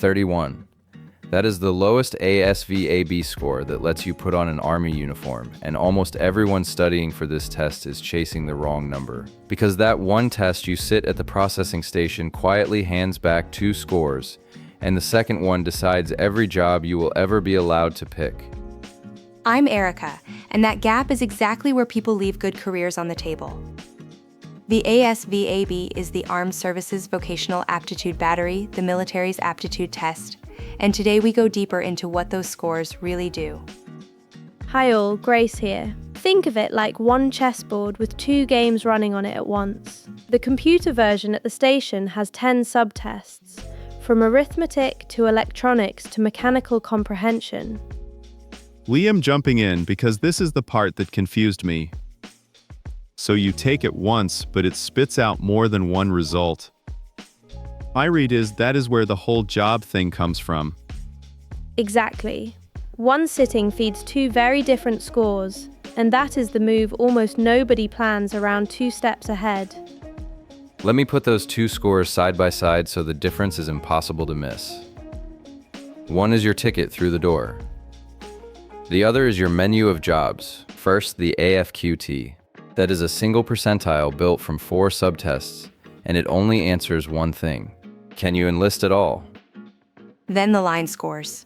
31. That is the lowest ASVAB score that lets you put on an army uniform, and almost everyone studying for this test is chasing the wrong number. Because that one test you sit at the processing station quietly hands back 2 scores, and the second one decides every job you will ever be allowed to pick. I'm Erica, and that gap is exactly where people leave good careers on the table. The ASVAB is the Armed Services Vocational Aptitude Battery, the military's aptitude test, and today we go deeper into what those scores really do. Hi all, Grace here. Think of it like one chessboard with 2 games running on it at once. The computer version at the station has 10 subtests, from arithmetic to electronics to mechanical comprehension. Liam jumping in because this is the part that confused me. So you take it once, but it spits out more than one result. My read is that is where the whole job thing comes from. Exactly. One sitting feeds 2 very different scores, and that is the move almost nobody plans around 2 steps ahead. Let me put those 2 scores side by side so the difference is impossible to miss. One is your ticket through the door. The other is your menu of jobs. First, the AFQT. That is a single percentile built from 4 subtests, and it only answers one thing. Can you enlist at all? Then the line scores.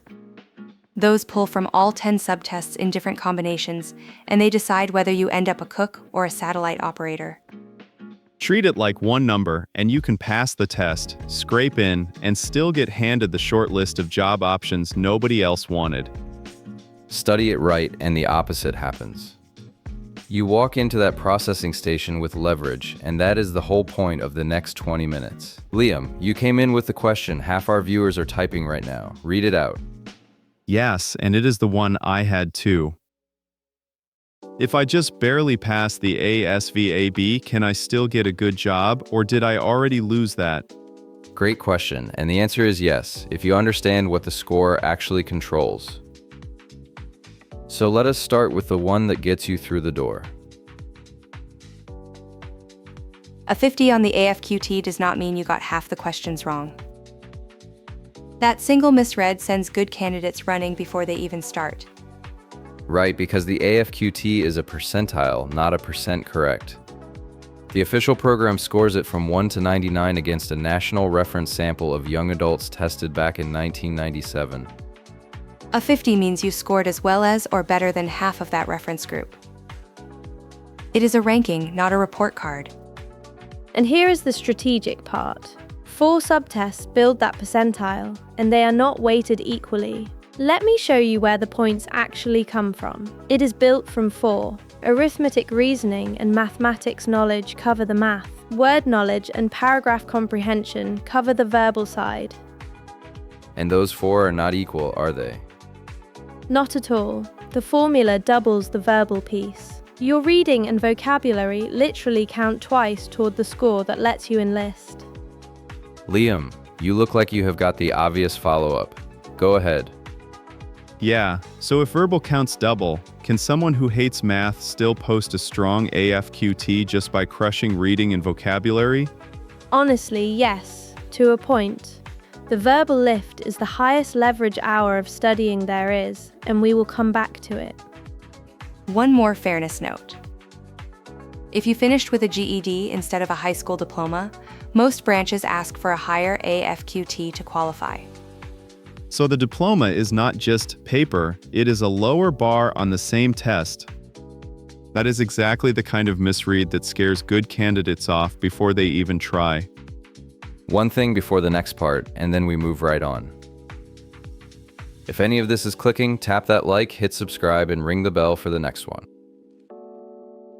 Those pull from all 10 subtests in different combinations, and they decide whether you end up a cook or a satellite operator. Treat it like one number, and you can pass the test, scrape in, and still get handed the short list of job options nobody else wanted. Study it right, and the opposite happens. You walk into that processing station with leverage, and that is the whole point of the next 20 minutes. Liam, you came in with the question half our viewers are typing right now. Read it out. Yes, and it is the one I had too. If I just barely pass the ASVAB, can I still get a good job, or did I already lose that? Great question, and the answer is yes, if you understand what the score actually controls. So let us start with the one that gets you through the door. A 50 on the AFQT does not mean you got half the questions wrong. That single misread sends good candidates running before they even start. Right, because the AFQT is a percentile, not a percent correct. The official program scores it from 1 to 99 against a national reference sample of young adults tested back in 1997. A 50 means you scored as well as or better than half of that reference group. It is a ranking, not a report card. And here is the strategic part. 4 subtests build that percentile, and they are not weighted equally. Let me show you where the points actually come from. It is built from 4. Arithmetic reasoning and mathematics knowledge cover the math. Word knowledge and paragraph comprehension cover the verbal side. And those 4 are not equal, are they? Not at all. The formula doubles the verbal piece. Your reading and vocabulary literally count twice toward the score that lets you enlist. Liam, you look like you have got the obvious follow-up. Go ahead. Yeah, so if verbal counts double, can someone who hates math still post a strong AFQT just by crushing reading and vocabulary? Honestly, yes, to a point. The verbal lift is the highest leverage hour of studying there is, and we will come back to it. One more fairness note. If you finished with a GED instead of a high school diploma, most branches ask for a higher AFQT to qualify. So the diploma is not just paper, it is a lower bar on the same test. That is exactly the kind of misread that scares good candidates off before they even try. One thing before the next part, and then we move right on. If any of this is clicking, tap that like, hit subscribe, and ring the bell for the next one.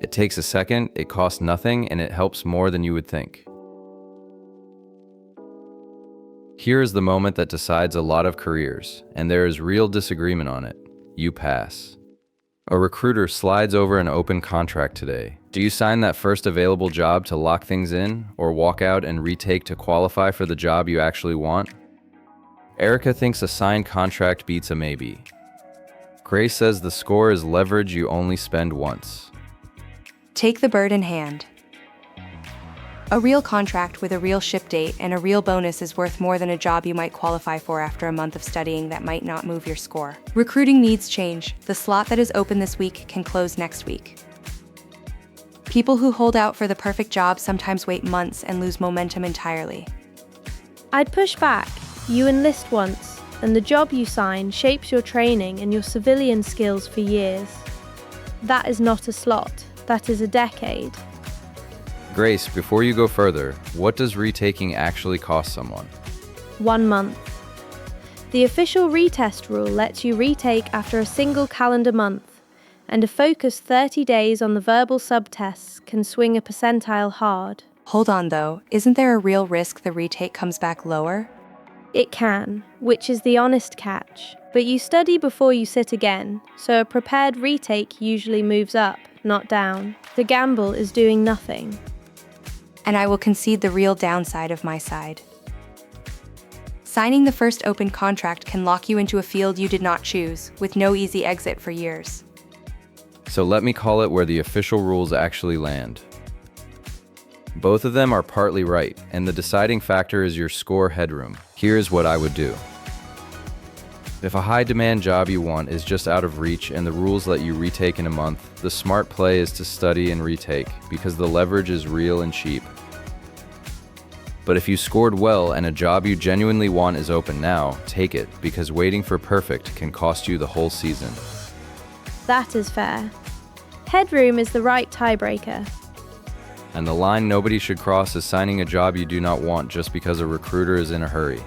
It takes a second, it costs nothing, and it helps more than you would think. Here is the moment that decides a lot of careers, and there is real disagreement on it. You pass. A recruiter slides over an open contract today. Do you sign that first available job to lock things in, or walk out and retake to qualify for the job you actually want? Erica thinks a signed contract beats a maybe. Grace says the score is leverage you only spend once. Take the bird in hand. A real contract with a real ship date and a real bonus is worth more than a job you might qualify for after a month of studying that might not move your score. Recruiting needs change. The slot that is open this week can close next week. People who hold out for the perfect job sometimes wait months and lose momentum entirely. I'd push back. You enlist once, and the job you sign shapes your training and your civilian skills for years. That is not a slot. That is a decade. Grace, before you go further, what does retaking actually cost someone? 1 month. The official retest rule lets you retake after a single calendar month, and a focused 30 days on the verbal subtests can swing a percentile hard. Hold on though, isn't there a real risk the retake comes back lower? It can, which is the honest catch. But you study before you sit again, so a prepared retake usually moves up, not down. The gamble is doing nothing. And I will concede the real downside of my side. Signing the first open contract can lock you into a field you did not choose, with no easy exit for years. So let me call it where the official rules actually land. Both of them are partly right, and the deciding factor is your score headroom. Here's what I would do. If a high-demand job you want is just out of reach and the rules let you retake in a month, the smart play is to study and retake, because the leverage is real and cheap. But if you scored well and a job you genuinely want is open now, take it, because waiting for perfect can cost you the whole season. That is fair. Headroom is the right tiebreaker. And the line nobody should cross is signing a job you do not want just because a recruiter is in a hurry.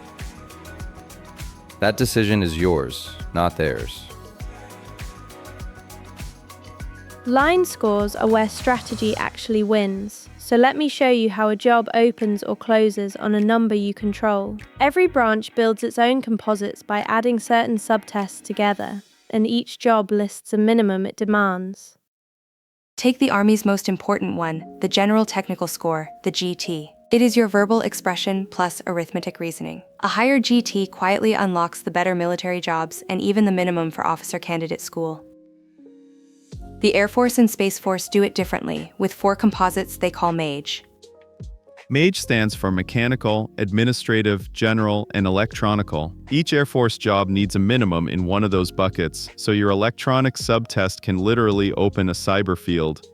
That decision is yours, not theirs. Line scores are where strategy actually wins. So let me show you how a job opens or closes on a number you control. Every branch builds its own composites by adding certain subtests together, and each job lists a minimum it demands. Take the Army's most important one, the General Technical Score, the GT. It is your verbal expression plus arithmetic reasoning. A higher GT quietly unlocks the better military jobs and even the minimum for officer candidate school. The Air Force and Space Force do it differently, with 4 composites they call MAGE. MAGE stands for Mechanical, Administrative, General, and Electronical. Each Air Force job needs a minimum in one of those buckets, so your electronic subtest can literally open a cyber field.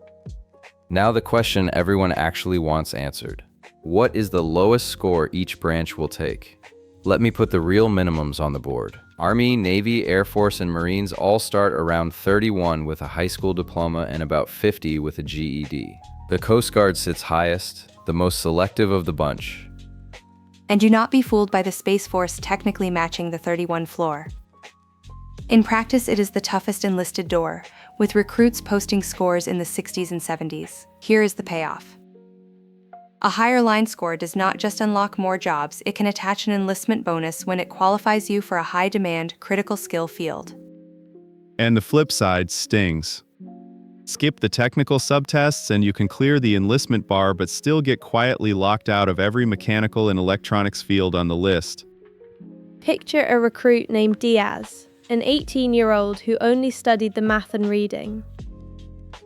Now the question everyone actually wants answered. What is the lowest score each branch will take? Let me put the real minimums on the board. Army, Navy, Air Force, and Marines all start around 31 with a high school diploma and about 50 with a GED. The Coast Guard sits highest, the most selective of the bunch. And do not be fooled by the Space Force technically matching the 31 floor. In practice, it is the toughest enlisted door, with recruits posting scores in the 60s and 70s. Here is the payoff. A higher line score does not just unlock more jobs, it can attach an enlistment bonus when it qualifies you for a high-demand, critical skill field. And the flip side stings. Skip the technical subtests and you can clear the enlistment bar but still get quietly locked out of every mechanical and electronics field on the list. Picture a recruit named Diaz, an 18-year-old who only studied the math and reading.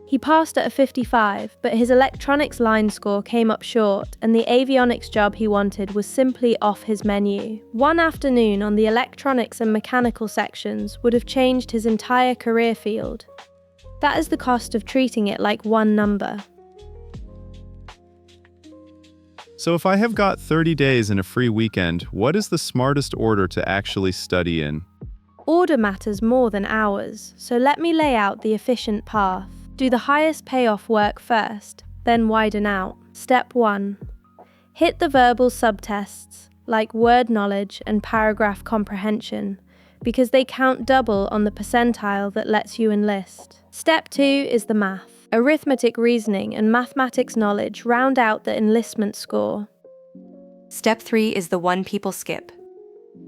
He passed at a 55, but his electronics line score came up short, and the avionics job he wanted was simply off his menu. One afternoon on the electronics and mechanical sections would have changed his entire career field. That is the cost of treating it like one number. So if I have got 30 days and a free weekend, what is the smartest order to actually study in? Order matters more than hours, so let me lay out the efficient path. Do the highest payoff work first, then widen out. Step 1. Hit the verbal subtests, like word knowledge and paragraph comprehension, because they count double on the percentile that lets you enlist. Step 2 is the math. Arithmetic reasoning and mathematics knowledge round out the enlistment score. Step 3 is the one people skip.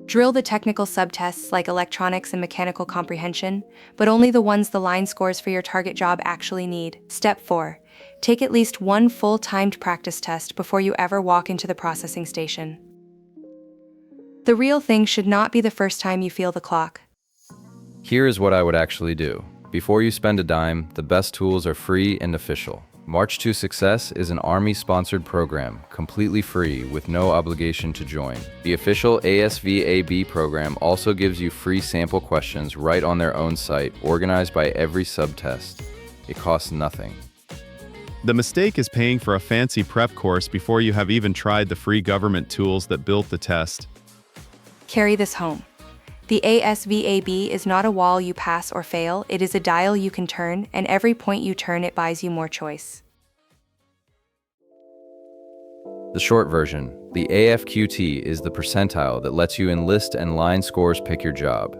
Drill the technical subtests like electronics and mechanical comprehension, but only the ones the line scores for your target job actually need. Step 4. Take at least one full-timed practice test before you ever walk into the processing station. The real thing should not be the first time you feel the clock. Here is what I would actually do. Before you spend a dime, the best tools are free and official. March to Success is an Army-sponsored program, completely free with no obligation to join. The official ASVAB program also gives you free sample questions right on their own site, organized by every subtest. It costs nothing. The mistake is paying for a fancy prep course before you have even tried the free government tools that built the test. Carry this home. The ASVAB is not a wall you pass or fail, it is a dial you can turn, and every point you turn it buys you more choice. The short version, the AFQT is the percentile that lets you enlist and line scores pick your job.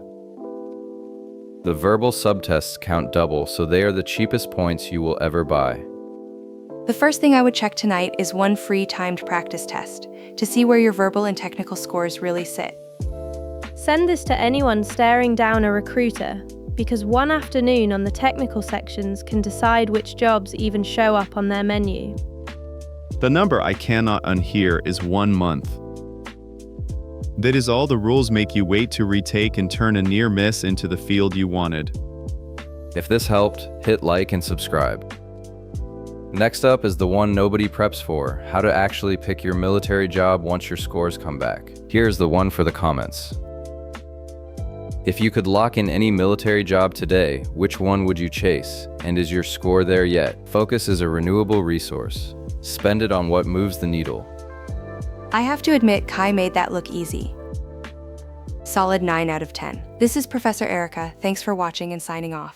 The verbal subtests count double, so they are the cheapest points you will ever buy. The first thing I would check tonight is one free timed practice test, to see where your verbal and technical scores really sit. Send this to anyone staring down a recruiter, because one afternoon on the technical sections can decide which jobs even show up on their menu. The number I cannot unhear is 1 month. That is all the rules make you wait to retake and turn a near miss into the field you wanted. If this helped, hit like and subscribe. Next up is the one nobody preps for, how to actually pick your military job once your scores come back. Here's the one for the comments. If you could lock in any military job today, which one would you chase? And is your score there yet? Focus is a renewable resource. Spend it on what moves the needle. I have to admit, Kai made that look easy. Solid 9 out of 10. This is Professor Erica. Thanks for watching and signing off.